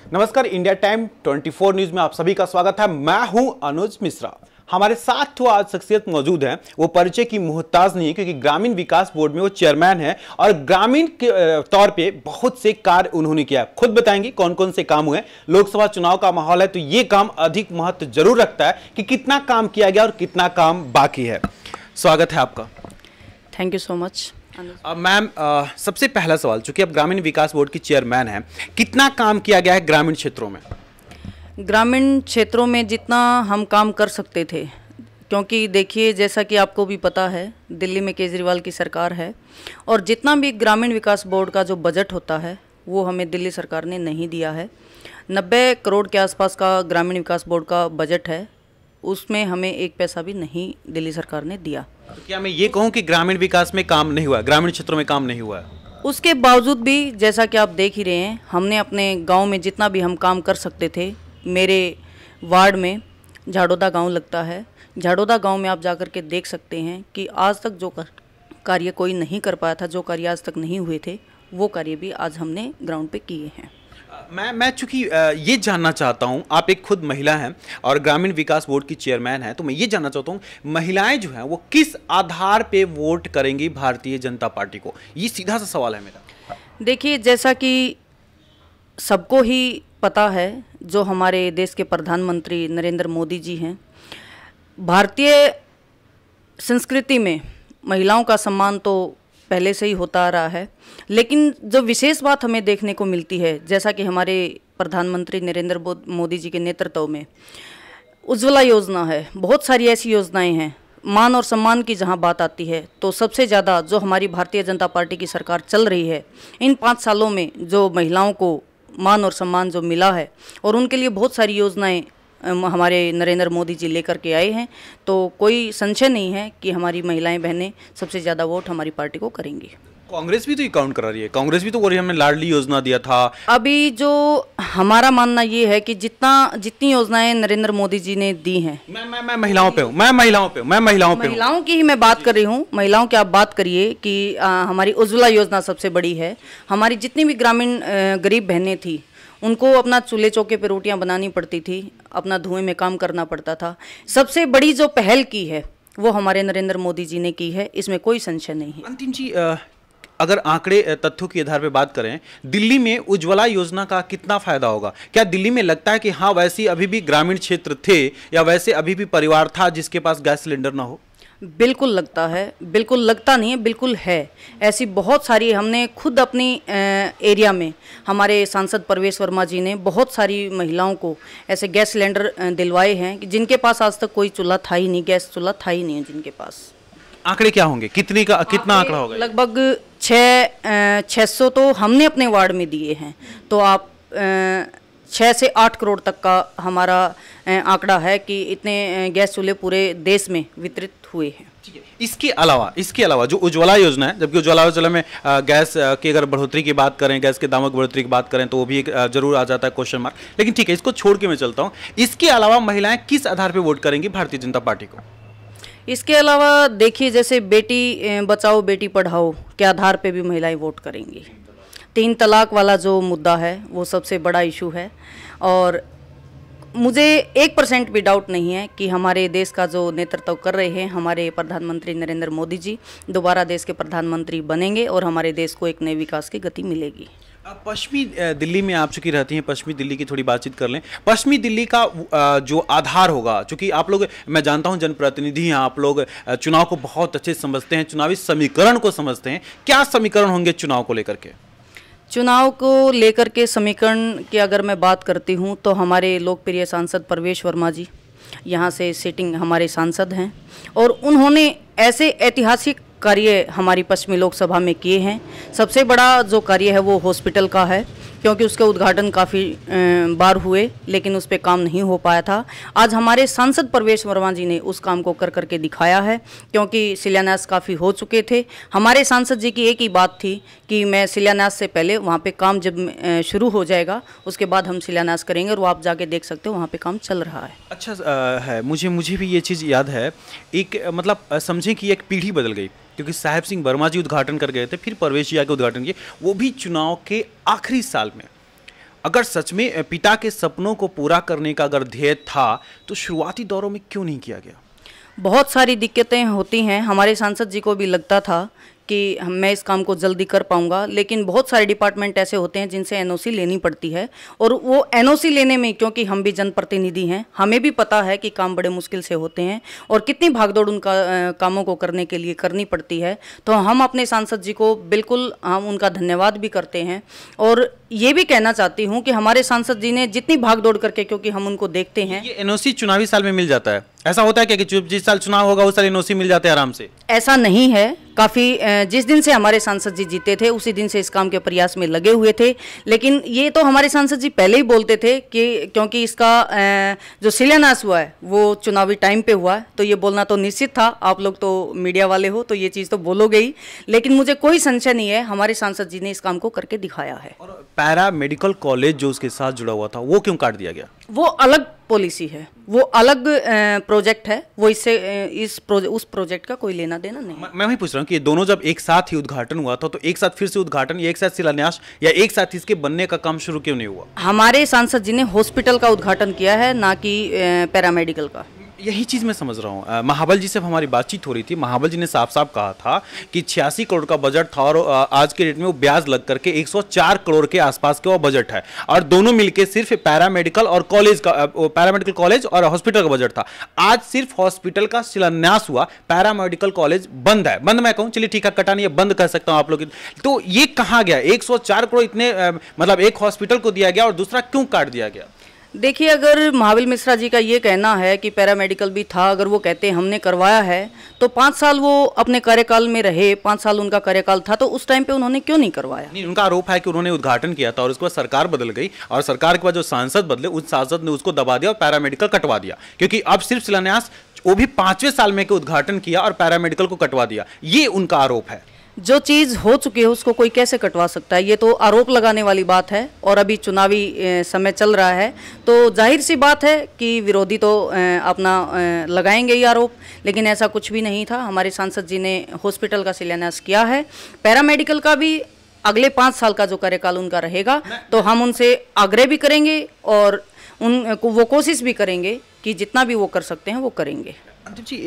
नमस्कार, India time 24 news में आप सभी का स्वागत है। मैं हूं अनुज मिश्रा। हमारे साथ तो आज शख्सियत मौजूद है, वो परिचय की मोहताज नहीं है क्योंकि ग्रामीण विकास बोर्ड में वो चेयरमैन है और ग्रामीण के तौर पे बहुत से कार्य उन्होंने किया। खुद बताएंगे कौन कौन से काम हुए। लोकसभा चुनाव का माहौल है तो ये काम अधिक महत्व जरूर रखता है कि कितना काम किया गया और कितना काम बाकी है। स्वागत है आपका। Thank you so much. Ma'am, सबसे पहला सवाल, चूंकि आप ग्रामीण विकास बोर्ड की चेयरमैन हैं, कितना काम किया गया है ग्रामीण क्षेत्रों में? ग्रामीण क्षेत्रों में जितना हम काम कर सकते थे, क्योंकि देखिए जैसा कि आपको भी पता है दिल्ली में केजरीवाल की सरकार है और जितना भी ग्रामीण विकास बोर्ड का जो बजट होता है वो हमें दिल्ली सरकार ने नहीं दिया है। 90 करोड़ के आसपास का ग्रामीण विकास बोर्ड का बजट है, उसमें हमें एक पैसा भी नहीं दिल्ली सरकार ने दिया। तो क्या मैं ये कहूँ कि ग्रामीण विकास में काम नहीं हुआ, ग्रामीण क्षेत्रों में काम नहीं हुआ है? उसके बावजूद भी जैसा कि आप देख ही रहे हैं, हमने अपने गांव में जितना भी हम काम कर सकते थे, मेरे वार्ड में झाड़ोदा गांव लगता है, झाड़ोदा गांव में आप जाकर के देख सकते हैं कि आज तक जो कार्य कोई नहीं कर पाया था, जो कार्य आज तक नहीं हुए थे, वो कार्य भी आज हमने ग्राउंड पे किए हैं। मैं चूंकि ये जानना चाहता हूँ, आप एक खुद महिला हैं और ग्रामीण विकास बोर्ड की चेयरमैन हैं, तो मैं ये जानना चाहता हूँ महिलाएं जो हैं वो किस आधार पे वोट करेंगी भारतीय जनता पार्टी को? ये सीधा सा सवाल है मेरा। देखिए, जैसा कि सबको ही पता है, जो हमारे देश के प्रधानमंत्री नरेंद्र मोदी जी हैं, भारतीय संस्कृति में महिलाओं का सम्मान तो पहले से ही होता आ रहा है, लेकिन जो विशेष बात हमें देखने को मिलती है, जैसा कि हमारे प्रधानमंत्री नरेंद्र मोदी जी के नेतृत्व में उज्ज्वला योजना है, बहुत सारी ऐसी योजनाएं हैं। मान और सम्मान की जहां बात आती है तो सबसे ज़्यादा जो हमारी भारतीय जनता पार्टी की सरकार चल रही है, इन 5 सालों में जो महिलाओं को मान और सम्मान जो मिला है और उनके लिए बहुत सारी योजनाएं हमारे नरेंद्र मोदी जी लेकर के आए हैं, तो कोई संशय नहीं है कि हमारी महिलाएं बहनें सबसे ज़्यादा वोट हमारी पार्टी को करेंगी। कांग्रेस भी तो ये काउंट करा रही है, कांग्रेस भी तो बोल रही है हमने लाडली योजना दिया था। अभी जो हमारा मानना ये है कि जितनी योजनाएं नरेंद्र मोदी जी ने दी हैं, मैं महिलाओं पे हूँ, मैं महिलाओं की ही मैं बात कर रही हूँ। महिलाओं की आप बात करिए कि हमारी उज्ज्वला योजना सबसे बड़ी है। हमारी जितनी भी ग्रामीण गरीब बहनें थी, उनको अपना चूल्हे चौके पे रोटियां बनानी पड़ती थी, अपना धुएं में काम करना पड़ता था। सबसे बड़ी जो पहल की है वो हमारे नरेंद्र मोदी जी ने की है, इसमें कोई संशय नहीं है। अंतिम जी, अगर आंकड़े तथ्यों के आधार पर बात करें, दिल्ली में उज्ज्वला योजना का कितना फायदा होगा? क्या दिल्ली में लगता है कि हाँ वैसे अभी भी ग्रामीण क्षेत्र थे या वैसे अभी भी परिवार था जिसके पास गैस सिलेंडर ना हो? बिल्कुल लगता है, बिल्कुल लगता नहीं है, बिल्कुल है। ऐसी बहुत सारी, हमने खुद अपनी एरिया में हमारे सांसद प्रवेश वर्मा जी ने बहुत सारी महिलाओं को ऐसे गैस सिलेंडर दिलवाए हैं कि जिनके पास आज तक कोई चूल्हा था ही नहीं, गैस चूल्हा था ही नहीं है जिनके पास। आंकड़े क्या होंगे, कितना आंकड़ा होगा? लगभग 600 तो हमने अपने वार्ड में दिए हैं, तो आप 6 से 8 करोड़ तक का हमारा आंकड़ा है कि इतने गैस चूल्हे पूरे देश में वितरित हुए हैं। इसके अलावा जो उज्ज्वला योजना है, जबकि उज्ज्वला योजना में गैस की अगर बढ़ोतरी की बात करें, गैस के दामों की बढ़ोतरी की बात करें तो वो भी जरूर आ जाता है क्वेश्चन मार्क, लेकिन ठीक है, इसको छोड़ के मैं चलता हूँ। इसके अलावा महिलाएं किस आधार पर वोट करेंगी भारतीय जनता पार्टी को? इसके अलावा देखिए, जैसे बेटी बचाओ बेटी पढ़ाओ के आधार पे भी महिलाएं वोट करेंगी। 3 तलाक वाला जो मुद्दा है वो सबसे बड़ा इशू है और मुझे 1% भी डाउट नहीं है कि हमारे देश का जो नेतृत्व कर रहे हैं हमारे प्रधानमंत्री नरेंद्र मोदी जी दोबारा देश के प्रधानमंत्री बनेंगे और हमारे देश को एक नए विकास की गति मिलेगी। पश्चिमी दिल्ली में आप चूंकि रहती हैं, पश्चिमी दिल्ली की थोड़ी बातचीत कर लें। पश्चिमी दिल्ली का जो आधार होगा, चूंकि आप लोग, मैं जानता हूं जनप्रतिनिधि हैं, आप लोग चुनाव को बहुत अच्छे से समझते हैं, चुनावी समीकरण को समझते हैं। क्या समीकरण होंगे चुनाव को लेकर के? चुनाव को लेकर के समीकरण की अगर मैं बात करती हूं तो हमारे लोकप्रिय सांसद प्रवेश वर्मा जी यहाँ से सिटिंग हमारे सांसद हैं और उन्होंने ऐसे ऐतिहासिक कार्य हमारी पश्चिमी लोकसभा में किए हैं। सबसे बड़ा जो कार्य है वो हॉस्पिटल का है, क्योंकि उसके उद्घाटन काफ़ी बार हुए लेकिन उस पर काम नहीं हो पाया था। आज हमारे सांसद प्रवेश वर्मा जी ने उस काम को कर करके दिखाया है, क्योंकि शिलान्यास काफ़ी हो चुके थे। हमारे सांसद जी की एक ही बात थी कि मैं शिलान्यास से पहले वहाँ पे काम जब शुरू हो जाएगा उसके बाद हम शिलान्यास करेंगे, और वो आप जाके देख सकते हो वहाँ पे काम चल रहा है। अच्छा है, मुझे भी ये चीज़ याद है। एक मतलब समझें कि एक पीढ़ी बदल गई, क्योंकि साहेब सिंह वर्मा जी उद्घाटन कर गए थे, फिर परवेश जी आके उद्घाटन किए, वो भी चुनाव के आखिरी साल में। अगर सच में पिता के सपनों को पूरा करने का अगर ध्येय था तो शुरुआती दौरों में क्यों नहीं किया गया? बहुत सारी दिक्कतें होती हैं। हमारे सांसद जी को भी लगता था कि मैं इस काम को जल्दी कर पाऊंगा, लेकिन बहुत सारे डिपार्टमेंट ऐसे होते हैं जिनसे एनओसी लेनी पड़ती है, और वो एनओसी लेने में, क्योंकि हम भी जनप्रतिनिधि हैं, हमें भी पता है कि काम बड़े मुश्किल से होते हैं और कितनी भागदौड़ उनका कामों को करने के लिए करनी पड़ती है। तो हम अपने सांसद जी को बिल्कुल हम उनका धन्यवाद भी करते हैं, और ये भी कहना चाहती हूँ कि हमारे सांसद जी ने जितनी भागदौड़ करके, क्योंकि हम उनको देखते हैं। ये एनओसी चुनावी साल में मिल जाता है? ऐसा होता है क्या कि जिस साल चुनाव होगा उस साल एनओसी मिल जाते हैं आराम से? ऐसा नहीं है। काफ़ी जिस दिन से हमारे सांसद जी जीते थे उसी दिन से इस काम के प्रयास में लगे हुए थे, लेकिन ये तो हमारे सांसद जी पहले ही बोलते थे कि क्योंकि इसका जो शिलान्यास हुआ है वो चुनावी टाइम पे हुआ है, तो ये बोलना तो निश्चित था। आप लोग तो मीडिया वाले हो तो ये चीज़ तो बोलोगे ही, लेकिन मुझे कोई संशय नहीं है, हमारे सांसद जी ने इस काम को करके दिखाया है। और पैरा मेडिकल कॉलेज जो उसके साथ जुड़ा हुआ था वो क्यों काट दिया गया? वो अलग पॉलिसी है, वो अलग प्रोजेक्ट है, वो इससे उस प्रोजेक्ट का कोई लेना देना नहीं। मैं वही पूछ रहा हूँ कि ये दोनों जब एक साथ ही उद्घाटन हुआ था तो एक साथ फिर से उद्घाटन या एक साथ शिलान्यास या एक साथ इसके बनने का काम शुरू क्यों नहीं हुआ? हमारे सांसद जी ने हॉस्पिटल का उद्घाटन किया है, ना कि पैरामेडिकल का। यही चीज मैं समझ रहा हूँ। महाबल जी से हमारी बातचीत हो रही थी, महाबल जी ने साफ साफ कहा था कि 86 करोड़ का बजट था और आज के डेट में वो ब्याज लग करके 104 करोड़ के आसपास का वो बजट है, और दोनों मिलके सिर्फ पैरामेडिकल और कॉलेज का, पैरामेडिकल कॉलेज और हॉस्पिटल का बजट था। आज सिर्फ हॉस्पिटल का शिलान्यास हुआ, पैरामेडिकल कॉलेज बंद है। बंद मैं कहूँ, चलिए ठीक है, कटा नहीं है, बंद कह सकता हूँ आप लोग। तो ये कहाँ गया 104 करोड़? इतने मतलब एक हॉस्पिटल को दिया गया और दूसरा क्यों काट दिया गया? देखिए, अगर महाबल मिश्रा जी का ये कहना है कि पैरामेडिकल भी था, अगर वो कहते हैं हमने करवाया है, तो 5 साल वो अपने कार्यकाल में रहे, 5 साल उनका कार्यकाल था, तो उस टाइम पे उन्होंने क्यों नहीं करवाया? नहीं, उनका आरोप है कि उन्होंने उद्घाटन किया था और उसके बाद सरकार बदल गई और सरकार के बाद जो सांसद बदले, उस सांसद ने उसको दबा दिया और पैरामेडिकल कटवा दिया, क्योंकि अब सिर्फ शिलान्यास, वो भी 5वें साल में के उद्घाटन किया और पैरामेडिकल को कटवा दिया। ये उनका आरोप है। जो चीज़ हो चुकी है उसको कोई कैसे कटवा सकता है? ये तो आरोप लगाने वाली बात है, और अभी चुनावी समय चल रहा है, तो जाहिर सी बात है कि विरोधी तो अपना लगाएंगे ही आरोप, लेकिन ऐसा कुछ भी नहीं था। हमारे सांसद जी ने हॉस्पिटल का शिलान्यास किया है, पैरामेडिकल का भी अगले 5 साल का जो कार्यकाल उनका रहेगा, तो हम उनसे आग्रह भी करेंगे और उनको वो कोशिश भी करेंगे कि जितना भी वो कर सकते हैं वो करेंगे। जी,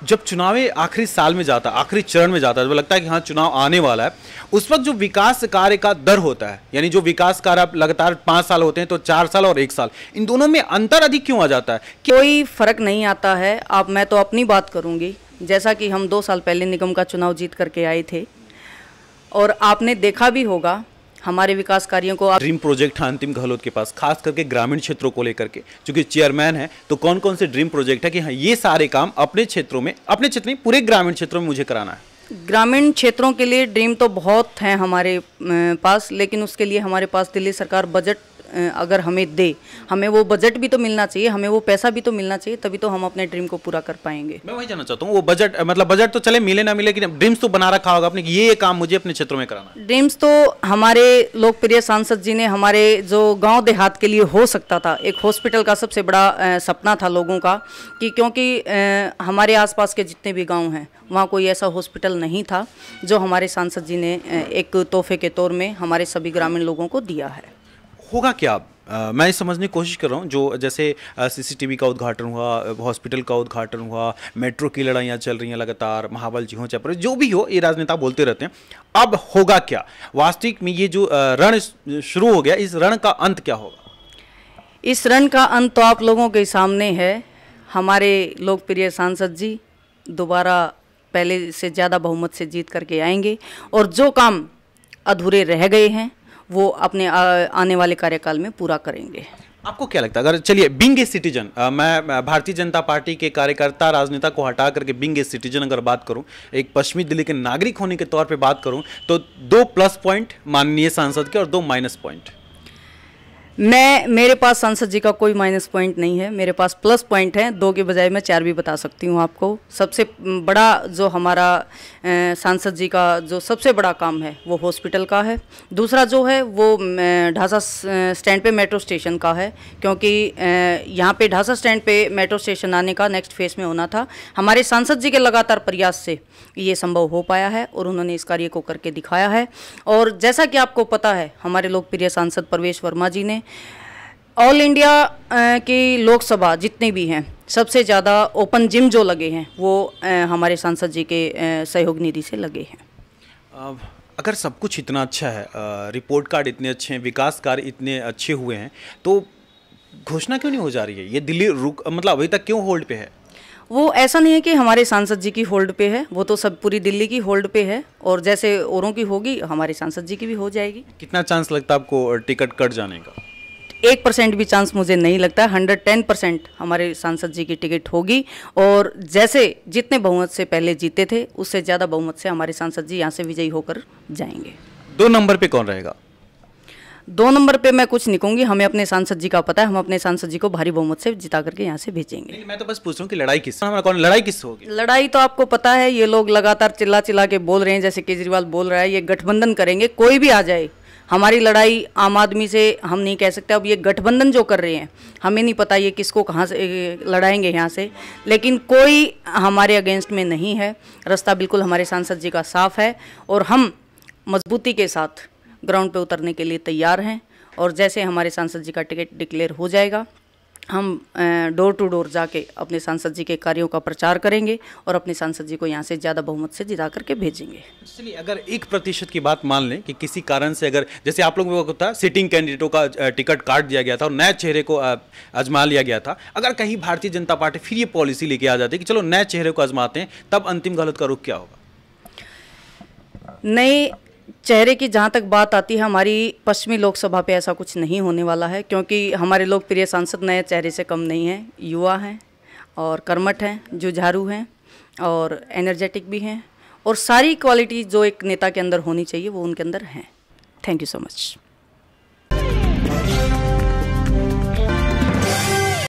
जब चुनावी आखिरी साल में जाता है, आखिरी चरण में जाता है, जब लगता है कि हाँ चुनाव आने वाला है, उस वक्त जो विकास कार्य का दर होता है, यानी जो विकास कार्य आप लगातार 5 साल होते हैं तो 4 साल और 1 साल, इन दोनों में अंतर अधिक क्यों आ जाता है? कोई फर्क नहीं आता है। अब मैं तो अपनी बात करूंगी, जैसा कि हम 2 साल पहले निगम का चुनाव जीत करके आए थे, और आपने देखा भी होगा हमारे विकास कार्यों को। ड्रीम प्रोजेक्ट है अंतिम गहलोत के पास, खास करके ग्रामीण क्षेत्रों को लेकर के, क्योंकि चेयरमैन है, तो कौन कौन से ड्रीम प्रोजेक्ट है कि हाँ ये सारे काम अपने क्षेत्रों में, अपने क्षेत्र में, पूरे ग्रामीण क्षेत्रों में मुझे कराना है? ग्रामीण क्षेत्रों के लिए ड्रीम तो बहुत हैं हमारे पास, लेकिन उसके लिए हमारे पास दिल्ली सरकार बजट अगर हमें दे, हमें वो बजट भी तो मिलना चाहिए, हमें वो पैसा भी तो मिलना चाहिए, तभी तो हम अपने ड्रीम को पूरा कर पाएंगे। मैं वही जानना चाहता हूँ, वो बजट, मतलब बजट तो चले मिले ना मिले, कि ड्रीम्स तो बना रखा होगा आपने कि ये काम मुझे अपने क्षेत्रों में कराना है। ड्रीम्स तो हमारे लोकप्रिय सांसद जी ने हमारे जो गांव देहात के लिए हो सकता था, एक हॉस्पिटल का सबसे बड़ा सपना था लोगों का, कि क्योंकि हमारे आसपास के जितने भी गाँव हैं वहाँ कोई ऐसा हॉस्पिटल नहीं था, जो हमारे सांसद जी ने एक तोहफे के तौर में हमारे सभी ग्रामीण लोगों को दिया है। होगा क्या? मैं ये समझने की कोशिश कर रहा हूँ, जो जैसे सीसीटीवी का उद्घाटन हुआ, हॉस्पिटल का उद्घाटन हुआ, मेट्रो की लड़ाइयाँ चल रही हैं लगातार, महाबल जी हो चाहे जो भी हो, ये राजनेता बोलते रहते हैं। अब होगा क्या वास्तविक में? ये जो रण शुरू हो गया, इस रण का अंत क्या होगा? इस रण का अंत तो आप लोगों के सामने है। हमारे लोकप्रिय सांसद जी दोबारा पहले से ज़्यादा बहुमत से जीत करके आएंगे, और जो काम अधूरे रह गए हैं वो अपने आने वाले कार्यकाल में पूरा करेंगे। आपको क्या लगता है, अगर चलिए बीइंग ए सिटीजन, मैं भारतीय जनता पार्टी के कार्यकर्ता राजनेता को हटा करके बीइंग ए सिटीजन अगर बात करूं, एक पश्चिमी दिल्ली के नागरिक होने के तौर पे बात करूं, तो 2 प्लस पॉइंट माननीय सांसद के और 2 माइनस पॉइंट। मेरे पास सांसद जी का कोई माइनस पॉइंट नहीं है, मेरे पास प्लस पॉइंट है। 2 के बजाय मैं 4 भी बता सकती हूँ आपको। सबसे बड़ा जो हमारा सांसद जी का जो सबसे बड़ा काम है वो हॉस्पिटल का है। दूसरा जो है वो ढासा स्टैंड पे मेट्रो स्टेशन का है, क्योंकि यहाँ पे ढासा स्टैंड पे मेट्रो स्टेशन आने का नेक्स्ट फेज में होना था। हमारे सांसद जी के लगातार प्रयास से ये संभव हो पाया है और उन्होंने इस कार्य को करके दिखाया है। और जैसा कि आपको पता है, हमारे लोकप्रिय सांसद प्रवेश वर्मा जी ने ऑल इंडिया की लोकसभा जितने भी हैं सबसे ज़्यादा ओपन जिम जो लगे हैं वो हमारे सांसद जी के सहयोग निधि से लगे हैं। अगर सब कुछ इतना अच्छा है, रिपोर्ट कार्ड इतने अच्छे हैं, विकास कार्य इतने अच्छे हुए हैं, तो घोषणा क्यों नहीं हो जा रही है? ये दिल्ली मतलब अभी तक क्यों होल्ड पे है? वो ऐसा नहीं है कि हमारे सांसद जी की होल्ड पे है, वो तो सब पूरी दिल्ली की होल्ड पे है। और जैसे औरों की होगी हमारे सांसद जी की भी हो जाएगी। कितना चांस लगता है आपको टिकट कट जाने का? 1% भी चांस मुझे नहीं लगता है। 110% हमारे सांसद जी की टिकट होगी। और जैसे जितने बहुमत से पहले जीते थे उससे ज़्यादा बहुमत से हमारे सांसद जी यहाँ से विजयी होकर जाएंगे। 2 नंबर पे कौन रहेगा? 2 नंबर पे मैं कुछ नहीं कहूँगी, हमें अपने सांसद जी का पता है। हम अपने सांसद जी को भारी बहुमत से जिता करके यहाँ से भेजेंगे। नहीं, मैं तो बस पूछ रहा हूँ कि लड़ाई किस होगी? लड़ाई तो आपको पता है, ये लोग लगातार चिल्ला चिल्ला के बोल रहे हैं, जैसे केजरीवाल बोल रहा है ये गठबंधन करेंगे, कोई भी आ जाए। हमारी लड़ाई आम आदमी से हम नहीं कह सकते। अब ये गठबंधन जो कर रहे हैं हमें नहीं पता ये किसको कहाँ से लड़ाएंगे यहाँ से, लेकिन कोई हमारे अगेंस्ट में नहीं है। रास्ता बिल्कुल हमारे सांसद जी का साफ है और हम मजबूती के साथ ग्राउंड पे उतरने के लिए तैयार हैं। और जैसे हमारे सांसद जी का टिकट डिक्लेयर हो जाएगा, हम डोर टू डोर जाके अपने सांसद जी के कार्यों का प्रचार करेंगे और अपने सांसद जी को यहाँ से ज़्यादा बहुमत से जिता करके भेजेंगे। चलिए, अगर 1% की बात मान लें कि किसी कारण से, अगर जैसे आप लोगों को था सिटिंग कैंडिडेटों का टिकट काट दिया गया था और नए चेहरे को आजमा लिया गया था, अगर कहीं भारतीय जनता पार्टी फिर ये पॉलिसी लेके आ जाती है कि चलो नए चेहरे को आजमाते हैं, तब अंतिम गलत का रुख क्या होगा? नए चेहरे की जहाँ तक बात आती है, हमारी पश्चिमी लोकसभा पे ऐसा कुछ नहीं होने वाला है, क्योंकि हमारे लोकप्रिय सांसद नए चेहरे से कम नहीं हैं। युवा हैं और कर्मठ हैं, जुझारू हैं और एनर्जेटिक भी हैं, और सारी क्वालिटी जो एक नेता के अंदर होनी चाहिए वो उनके अंदर हैं। Thank you so much.